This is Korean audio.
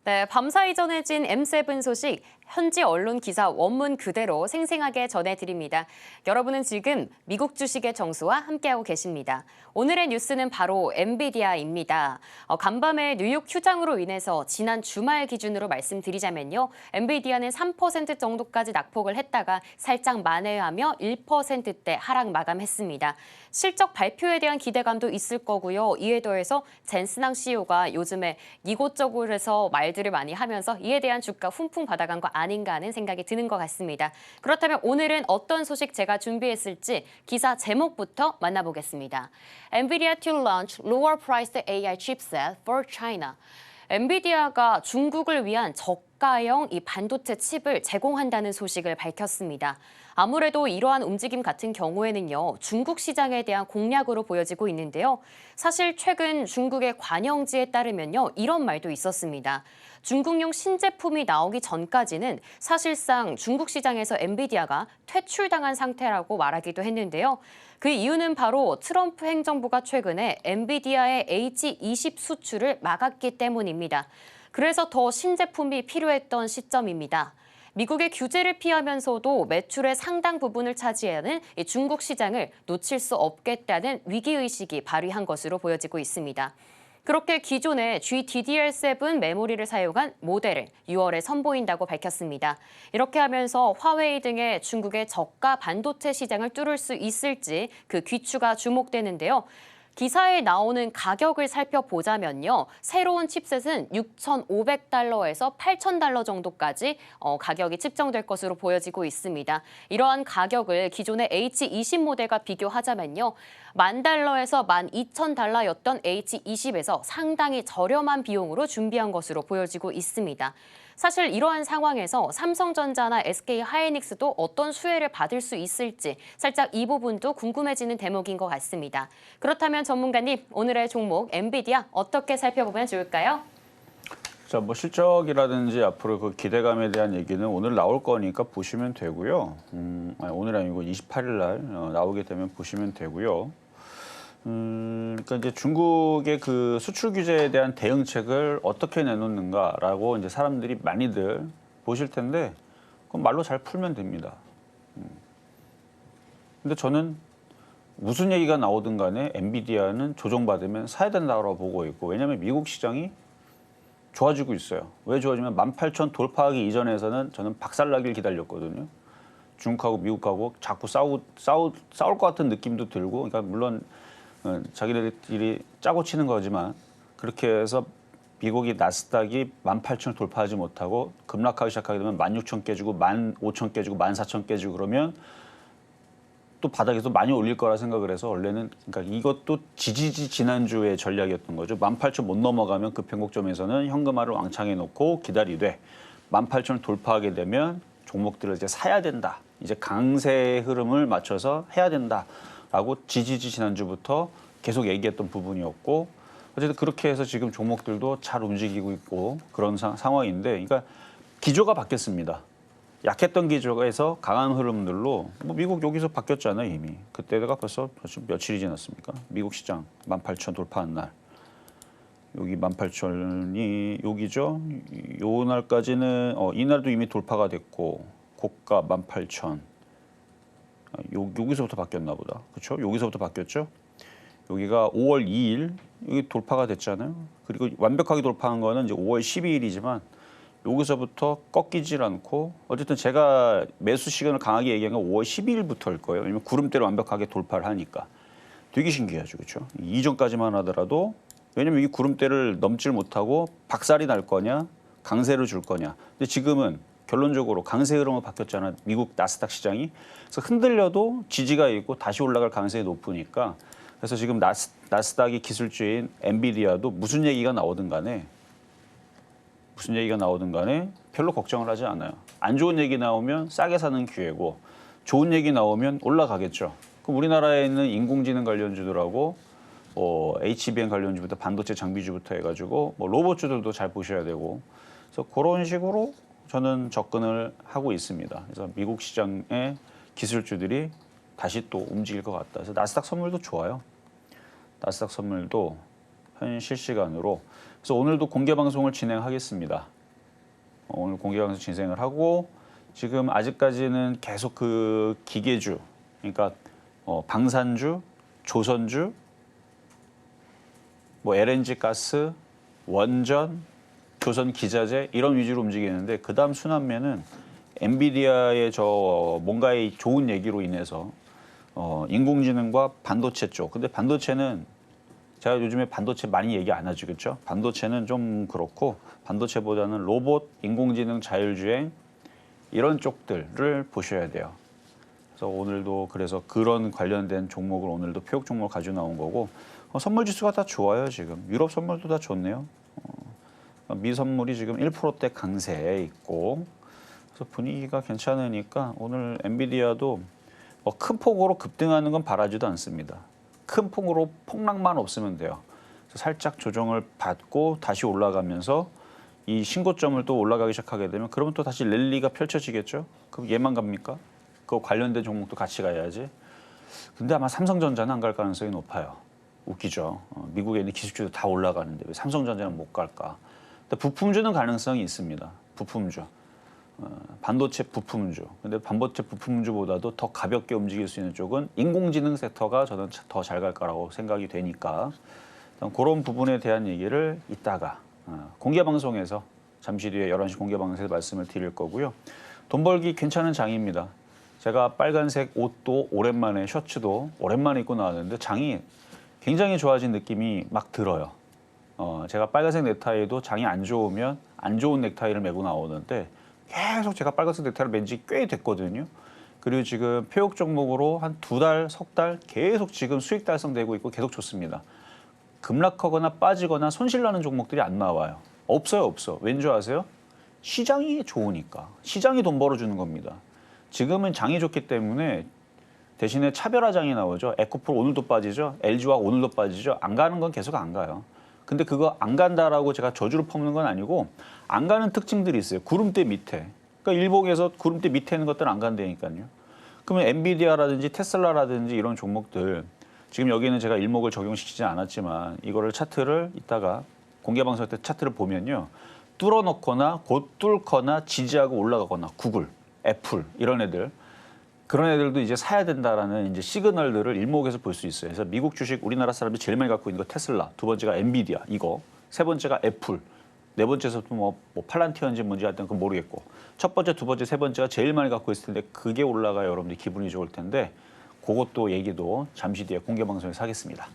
네, 밤사이 전해진 M7 소식, 현지 언론 기사 원문 그대로 생생하게 전해드립니다. 여러분은 지금 미국 주식의 정수와 함께하고 계십니다. 오늘의 뉴스는 바로 엔비디아입니다. 간밤에 뉴욕 휴장으로 인해서 지난 주말 기준으로 말씀드리자면요. 엔비디아는 3% 정도까지 낙폭을 했다가 살짝 만회하며 1%대 하락 마감했습니다. 실적 발표에 대한 기대감도 있을 거고요. 이에 더해서 젠스낭 CEO가 요즘에 이곳저곳에서 말들을 많이 하면서 이에 대한 주가 훈풍 받아간 거 아닌가 하는 생각이 드는 것 같습니다. 그렇다면 오늘은 어떤 소식 제가 준비했을지 기사 제목부터 만나보겠습니다. NVIDIA to launch lower priced AI chipset for China. 엔비디아가 중국을 위한 저가형 이 반도체 칩을 제공한다는 소식을 밝혔습니다. 아무래도 이러한 움직임 같은 경우에는요, 중국 시장에 대한 공략으로 보여지고 있는데요. 사실 최근 중국의 관영지에 따르면요, 이런 말도 있었습니다. 중국용 신제품이 나오기 전까지는 사실상 중국 시장에서 엔비디아가 퇴출당한 상태라고 말하기도 했는데요. 그 이유는 바로 트럼프 행정부가 최근에 엔비디아의 H20 수출을 막았기 때문입니다. 그래서 더 신제품이 필요했던 시점입니다. 미국의 규제를 피하면서도 매출의 상당 부분을 차지하는 중국 시장을 놓칠 수 없겠다는 위기의식이 발휘한 것으로 보여지고 있습니다. 그렇게 기존의 GDDR7 메모리를 사용한 모델을 6월에 선보인다고 밝혔습니다. 이렇게 하면서 화웨이 등의 중국의 저가 반도체 시장을 뚫을 수 있을지 그 귀추가 주목되는데요. 기사에 나오는 가격을 살펴보자면요. 새로운 칩셋은 6,500달러에서 8,000달러 정도까지 가격이 측정될 것으로 보여지고 있습니다. 이러한 가격을 기존의 H20 모델과 비교하자면요. 10,000달러에서 12,000달러였던 H20에서 상당히 저렴한 비용으로 준비한 것으로 보여지고 있습니다. 사실 이러한 상황에서 삼성전자나 SK하이닉스도 어떤 수혜를 받을 수 있을지 살짝 이 부분도 궁금해지는 대목인 것 같습니다. 그렇다면 전문가님, 오늘의 종목 엔비디아 어떻게 살펴보면 좋을까요? 자, 뭐 실적이라든지 앞으로 그 기대감에 대한 얘기는 오늘 나올 거니까 보시면 되고요. 오늘 아니고 28일 날 나오게 되면 보시면 되고요. 그러니까 이제 중국의 그 수출 규제에 대한 대응책을 어떻게 내놓는가라고 이제 사람들이 많이들 보실 텐데, 그건 말로 잘 풀면 됩니다. 근데 저는 무슨 얘기가 나오든 간에 엔비디아는 조정받으면 사야 된다고 보고 있고, 왜냐하면 미국 시장이 좋아지고 있어요. 왜 좋아지면 18,000 돌파하기 이전에서는 저는 박살나길 기다렸거든요. 중국하고 미국하고 자꾸 싸울 것 같은 느낌도 들고, 그러니까 물론 자기네들이 짜고 치는 거지만 그렇게 해서 미국이 나스닥이 18,000을 돌파하지 못하고 급락하기 시작하게 되면 16,000 깨지고 15,000 깨지고 14,000 깨지고 그러면 또 바닥에서 많이 올릴 거라 생각을 해서 원래는, 그러니까 이것도 지난주의 전략이었던 거죠. 18,000 못 넘어가면 급행곡점에서는 현금화를 왕창 해놓고 기다리되 18,000을 돌파하게 되면 종목들을 이제 사야 된다. 이제 강세 흐름을 맞춰서 해야 된다라고 지난주부터 계속 얘기했던 부분이었고, 어쨌든 그렇게 해서 지금 종목들도 잘 움직이고 있고 그런 상황인데, 그러니까 기조가 바뀌었습니다. 약했던 기조에서 강한 흐름들로, 뭐 미국 여기서 바뀌었잖아요 이미. 그때가 벌써 며칠이 지났습니까? 미국 시장 18,000 돌파한 날. 여기 18,000이 여기죠. 요 날까지는 이날도 이미 돌파가 됐고 고가 18,000. 여기서부터 바뀌었나 보다. 그렇죠? 여기서부터 바뀌었죠. 여기가 5월 2일 여기 돌파가 됐잖아요. 그리고 완벽하게 돌파한 거는 이제 5월 12일이지만 여기서부터 꺾이질 않고, 어쨌든 제가 매수 시간을 강하게 얘기한 건 5월 12일부터일 거예요. 왜냐면 구름대로 완벽하게 돌파를 하니까. 되게 신기하죠. 그렇죠? 이전까지만 하더라도, 왜냐면 이 구름대를 넘질 못하고 박살이 날 거냐, 강세를 줄 거냐. 근데 지금은 결론적으로 강세 흐름으로 바뀌었잖아. 미국 나스닥 시장이. 그래서 흔들려도 지지가 있고 다시 올라갈 가능성이 높으니까, 그래서 지금 나스닥이 기술주인 엔비디아도 무슨 얘기가 나오든 간에 별로 걱정을 하지 않아요. 안 좋은 얘기 나오면 싸게 사는 기회고, 좋은 얘기 나오면 올라가겠죠. 그럼 우리나라에 있는 인공지능 관련주들하고 HBM 관련주부터 반도체 장비주부터 해가지고 로봇주들도 잘 보셔야 되고, 그래서 그런 식으로 저는 접근을 하고 있습니다. 그래서 미국 시장의 기술주들이 다시 또 움직일 것 같다. 그래서 나스닥 선물도 좋아요. 나스닥 선물도 현 실시간으로. 그래서 오늘도 공개 방송을 진행하겠습니다. 오늘 공개 방송 진행을 하고 지금 아직까지는 계속 그 기계주, 그러니까 방산주, 조선주, 뭐 LNG 가스, 원전, 조선 기자재 이런 위주로 움직이는데 그다음 순환매는 엔비디아의 뭔가의 좋은 얘기로 인해서 인공지능과 반도체 쪽. 근데 반도체는 제가 요즘에 반도체 많이 얘기 안 하죠, 그렇죠? 반도체는 좀 그렇고 반도체보다는 로봇, 인공지능, 자율주행 이런 쪽들을 보셔야 돼요. 그래서 오늘도 그래서 그런 관련된 종목을 오늘도 표역 종목을 가지고 나온 거고 선물 지수가 다 좋아요 지금. 유럽 선물도 다 좋네요. 미 선물이 지금 1%대 강세에 있고 그래서 분위기가 괜찮으니까 오늘 엔비디아도 큰 폭으로 급등하는 건 바라지도 않습니다. 큰 폭으로 폭락만 없으면 돼요. 그래서 살짝 조정을 받고 다시 올라가면서 이 신고점을 또 올라가기 시작하게 되면 그러면 또 다시 랠리가 펼쳐지겠죠. 그럼 얘만 갑니까? 그 관련된 종목도 같이 가야지. 근데 아마 삼성전자는 안 갈 가능성이 높아요. 웃기죠. 미국에 있는 기술주도 다 올라가는데 왜 삼성전자는 못 갈까? 근데 부품주는 가능성이 있습니다. 부품주. 반도체 부품주. 근데 반도체 부품주보다도 더 가볍게 움직일 수 있는 쪽은 인공지능 섹터가 저는 더 잘 갈 거라고 생각이 되니까 그런 부분에 대한 얘기를 이따가 공개 방송에서 잠시 뒤에 11시 공개 방송에서 말씀을 드릴 거고요. 돈 벌기 괜찮은 장입니다. 제가 빨간색 옷도 오랜만에 셔츠도 오랜만에 입고 나왔는데 장이 굉장히 좋아진 느낌이 막 들어요. 제가 빨간색 넥타이도 장이 안 좋으면 안 좋은 넥타이를 메고 나오는데 계속 제가 빨간색 넥타이를 맨 지 꽤 됐거든요. 그리고 지금 표역 종목으로 한 2달, 석 달 계속 지금 수익 달성되고 있고 계속 좋습니다. 급락하거나 빠지거나 손실나는 종목들이 안 나와요. 없어요, 없어. 왠지 아세요? 시장이 좋으니까. 시장이 돈 벌어주는 겁니다. 지금은 장이 좋기 때문에 대신에 차별화장이 나오죠. 에코풀 오늘도 빠지죠. LG화 오늘도 빠지죠. 안 가는 건 계속 안 가요. 근데 그거 안 간다라고 제가 저주를 퍼붓는 건 아니고 안 가는 특징들이 있어요. 구름대 밑에. 그러니까 일봉에서 구름대 밑에 있는 것들은 안 간다니까요. 그러면 엔비디아라든지 테슬라라든지 이런 종목들 지금 여기는 제가 일목을 적용시키지 않았지만 이거를 차트를 이따가 공개 방송 때 차트를 보면요. 뚫어놓거나 곧 뚫거나 지지하고 올라가거나 구글, 애플 이런 애들 그런 애들도 이제 사야 된다라는 이제 시그널들을 일목에서 볼 수 있어요. 그래서 미국 주식 우리나라 사람들이 제일 많이 갖고 있는 거 테슬라, 두 번째가 엔비디아 이거, 세 번째가 애플, 네 번째에서 뭐 팔란티어인지 뭔지 하여튼 그건 모르겠고 첫 번째, 두 번째, 세 번째가 제일 많이 갖고 있을 텐데 그게 올라가야 여러분들이 기분이 좋을 텐데 그것도 얘기도 잠시 뒤에 공개 방송에서 하겠습니다.